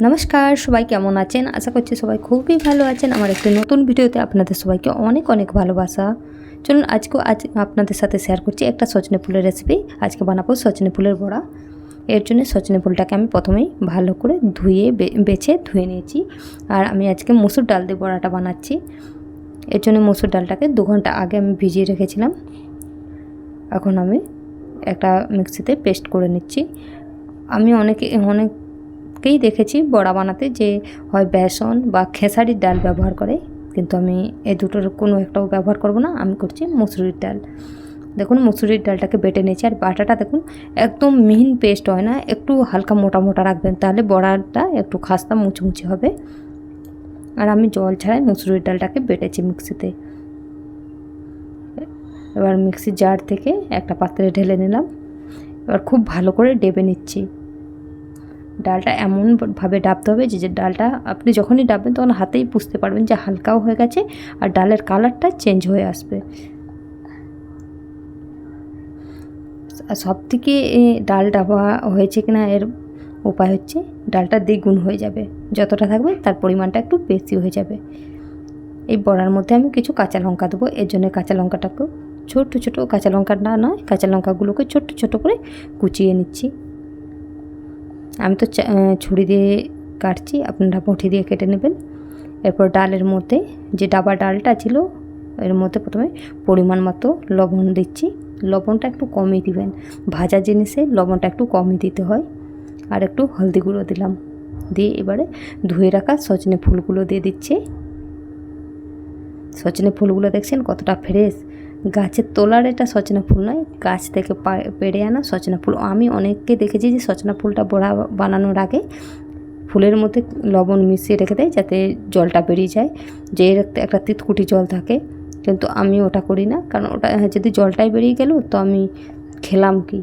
নমস্কার, সবাই কেমন আছেন? আশা করছি সবাই খুবই ভালো আছেন। আমার একটি নতুন ভিডিওতে আপনাদের সবাইকে অনেক অনেক ভালোবাসা। চলুন আজ আপনাদের সাথে শেয়ার করছি একটা সজনে ফুলের রেসিপি। আজকে বানাবো সজনে ফুলের বড়া। এর জন্য সজনে ফুলটাকে আমি প্রথমেই ভালো করে বেছে ধুয়ে নিয়েছি। আর আমি আজকে মসুর ডাল দিয়ে বড়াটা বানাচ্ছি। এর জন্য মসুর ডালটাকে 2 ঘন্টা আগে আমি ভিজিয়ে রেখেছিলাম। এখন আমি একটা মিক্সিতে পেস্ট করে নিচ্ছি। আমি অনেকেই দেখেছি বড়া বানাতে যে হয় বেসন বা খেসারির ডাল ব্যবহার করে, কিন্তু আমি এই দুটোর কোনো একটাও ব্যবহার করব না। আমি করছি মুসুরির ডাল। দেখুন মুসুরির ডালটাকে বেটে নিয়েছি। আর বাটাটা দেখুন একদম মিহিন পেস্ট হয় না, একটু হালকা মোটা মোটা রাখবেন, তাহলে বড়াটা একটু খাস্তা মুচমুচে হবে। আর আমি জল ছাড়াই মুসুরির ডালটাকে বেটেছি মিক্সিতে। এবার মিক্সির জার থেকে একটা পাত্রে ঢেলে নিলাম। এবার খুব ভালো করে ডেবে নিচ্ছি। ডালটা এমনভাবে ডাবতে হবে যে ডালটা আপনি যখনই ডাববেন তখন হাতেই বুঝতে পারবেন যে হালকাও হয়ে গেছে আর ডালের কালারটা চেঞ্জ হয়ে আসবে। আর সবথেকে ডাল ডাবা হয়েছে কিনা এর উপায় হচ্ছে ডালটা দ্বিগুণ হয়ে যাবে, যতটা থাকবে তার পরিমাণটা একটু বেশি হয়ে যাবে। এই বড়ার মধ্যে আমি কিছু কাঁচা লঙ্কা দেবো। এর জন্য কাঁচা লঙ্কাটাকেও ছোটো ছোটো, কাঁচা লঙ্কাটা নয়, কাঁচা লঙ্কাগুলোকে ছোট্ট ছোটো করে কুচিয়ে নিচ্ছি। আমি তো ছুরি দিয়ে কাটছি, আপনারা বটি দিয়ে কেটে নেবেন। এরপর ডালের মধ্যে যে ডাবা ডালটা ছিল এর মধ্যে প্রথমে পরিমাণ মতো লবণ দিচ্ছি। লবণটা একটু কমই দিবেন, ভাজা জিনিসে লবণটা একটু কমই দিতে হয়। আর একটু হলদি গুঁড়ো দিলাম, দিয়ে এবারে ধুয়ে রাখা সজনে ফুলগুলো দিয়ে দিচ্ছি। সজনে ফুলগুলো দেখছেন কতটা ফ্রেশ, গাছের তোলার এটা সজনা ফুল নয়, গাছ থেকে পেড়ে আনা সজনা ফুল। আমি অনেককে দেখেছি যে সজনা ফুলটা বড়া বানানোর আগে ফুলের মধ্যে লবণ মিশিয়ে রেখে দেয় যাতে জলটা বেরিয়ে যায়, যে একটা তিতকুটি জল থাকে, কিন্তু আমি ওটা করি না, কারণ ওটা যদি জলটাই বেরিয়ে গেল তো আমি খেলাম কি।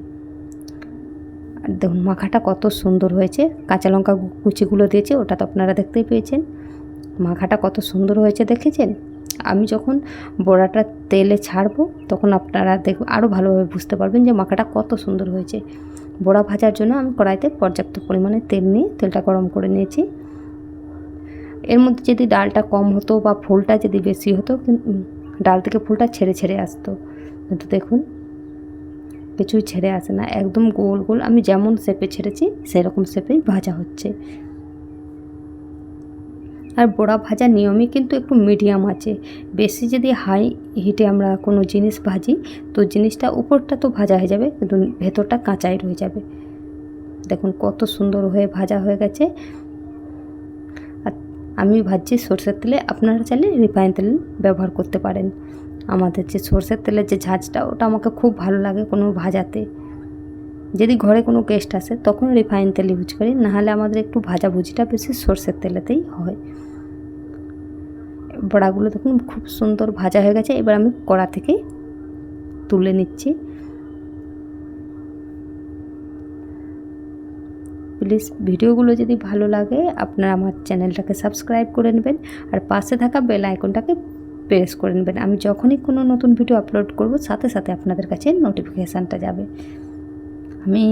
আর দেখুন মাখাটা কত সুন্দর হয়েছে, কাঁচা লঙ্কা কুচিগুলো দিয়েছে ওটা তো আপনারা দেখতেই পেয়েছেন। মাখাটা কত সুন্দর হয়েছে দেখেছেন। আমি যখন বড়াটা তেলে ছাড়বো তখন আপনারা আরও ভালোভাবে বুঝতে পারবেন যে মাখাটা কত সুন্দর হয়েছে। বড়া ভাজার জন্য আমি কড়াইতে পর্যাপ্ত পরিমাণে তেল নিয়ে তেলটা গরম করে নিয়েছি। এর মধ্যে যদি ডালটা কম হতো বা ফুলটা যদি বেশি হতো, ডাল থেকে ফুলটা ছেড়ে ছেড়ে আসতো, কিন্তু দেখুন কিছুই ছেড়ে আসে না, একদম গোল গোল আমি যেমন শেপে ছেড়েছি সেরকম শেপেই ভাজা হচ্ছে। আর বড়া ভাজার নিয়মই কিন্তু একটু মিডিয়াম আছে। বেশি যদি হাই হিটে আমরা কোনো জিনিস ভাজি তো জিনিসটা উপরটা তো ভাজা হয়ে যাবে কিন্তু ভেতরটা কাঁচাই রয়ে যাবে। দেখুন কত সুন্দর হয়ে ভাজা হয়ে গেছে। আর আমি ভাজছি সরষের তেলে, আপনারা চাইলে রিফাইন তেল ব্যবহার করতে পারেন। আমাদের যে সরষের তেলের যে ঝাঁঝটা ওটা আমাকে খুব ভালো লাগে কোনো ভাজাতে। যদি ঘরে কোনো গেস্ট আসে তখন রিফাইন তেল ইউজ করি, নাহলে আমাদের একটু ভাজাভুজিটা বেশি সরষের তেলেতেই হয়। বড়াগুলো দেখুন খুব সুন্দর ভাজা হয়ে গেছে। এবার আমি কড়া থেকে তুলে নিচ্ছি। প্লিজ ভিডিওগুলো যদি ভালো লাগে আপনারা আমার চ্যানেলটাকে সাবস্ক্রাইব করে নেবেন আর পাশে থাকা বেল আইকনটাকে প্রেস করে নেবেন। আমি যখনই কোনো নতুন ভিডিও আপলোড করব সাথে সাথে আপনাদের কাছে নোটিফিকেশানটা যাবে। আমি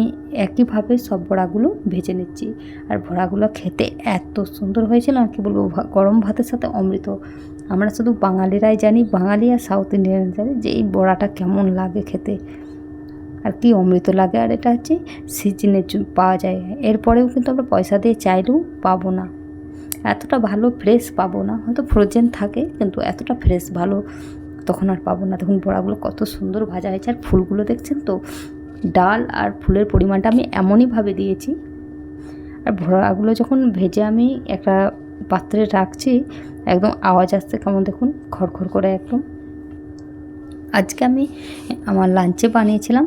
একইভাবে সব বড়াগুলো ভেজে নিচ্ছি। আর বড়াগুলো খেতে এত সুন্দর হয়েছিল আর কি বলবো, গরম ভাতের সাথে অমৃত। আমরা শুধু বাঙালিরাই জানি, বাঙালি আর সাউথ ইন্ডিয়ান জানি যে এই বড়াটা কেমন লাগে খেতে আর কি অমৃত লাগে। আর এটা হচ্ছে সিজনে পাওয়া যায়, এরপরেও কিন্তু আমরা পয়সা দিয়ে চাইলেও পাবো না, এতটা ভালো ফ্রেশ পাবো না। হয়তো ফ্রোজেন থাকে কিন্তু এতটা ফ্রেশ ভালো তখন আর পাবো না। দেখুন বড়াগুলো কত সুন্দর ভাজা হয়েছে। আর ফুলগুলো দেখছেন তো, ডাল আর ফুলের পরিমাণটা আমি এমনইভাবে দিয়েছি। আর বড়াগুলো যখন ভেজে আমি একটা পাত্রে রাখছি একদম আওয়াজ আসছে কেমন দেখুন, খড়খড় করে একদম। আজকে আমি আমার লাঞ্চে বানিয়েছিলাম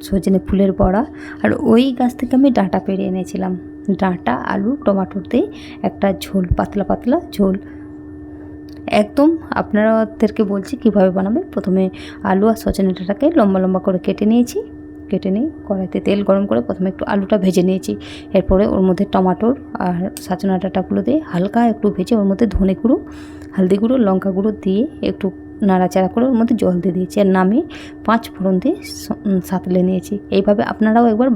সজনে ফুলের বড়া। আর ওই গাছ থেকে আমি ডাঁটা পেড়ে এনেছিলাম, ডাঁটা আলু টমাটোর দিয়ে একটা ঝোল, পাতলা পাতলা ঝোল একদম। আপনাদেরকে বলছি কীভাবে বানাবে। প্রথমে আলু আর সজনে ডাঁটাকে লম্বা লম্বা করে কেটে নিয়েছি। কেটে নিয়ে কড়াইতে তেল গরম করে প্রথমে একটু আলুটা ভেজে নিয়েছি। এরপরে ওর মধ্যে টমাটোর আর সজনে ডাঁটাগুলো দিয়ে হালকা একটু ভেজে ওর মধ্যে ধনে গুঁড়ো, হলদি গুঁড়ো, লঙ্কা গুঁড়ো দিয়ে একটু নাড়াচাড়া করে ওর মধ্যে জল দিয়ে দিয়েছি। আর নামিয়ে 5 ফোড়ন দিয়ে সাঁতলে নিয়েছি। এইভাবে আপনারাও একবার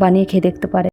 বানিয়ে খেয়ে দেখতে পারেন।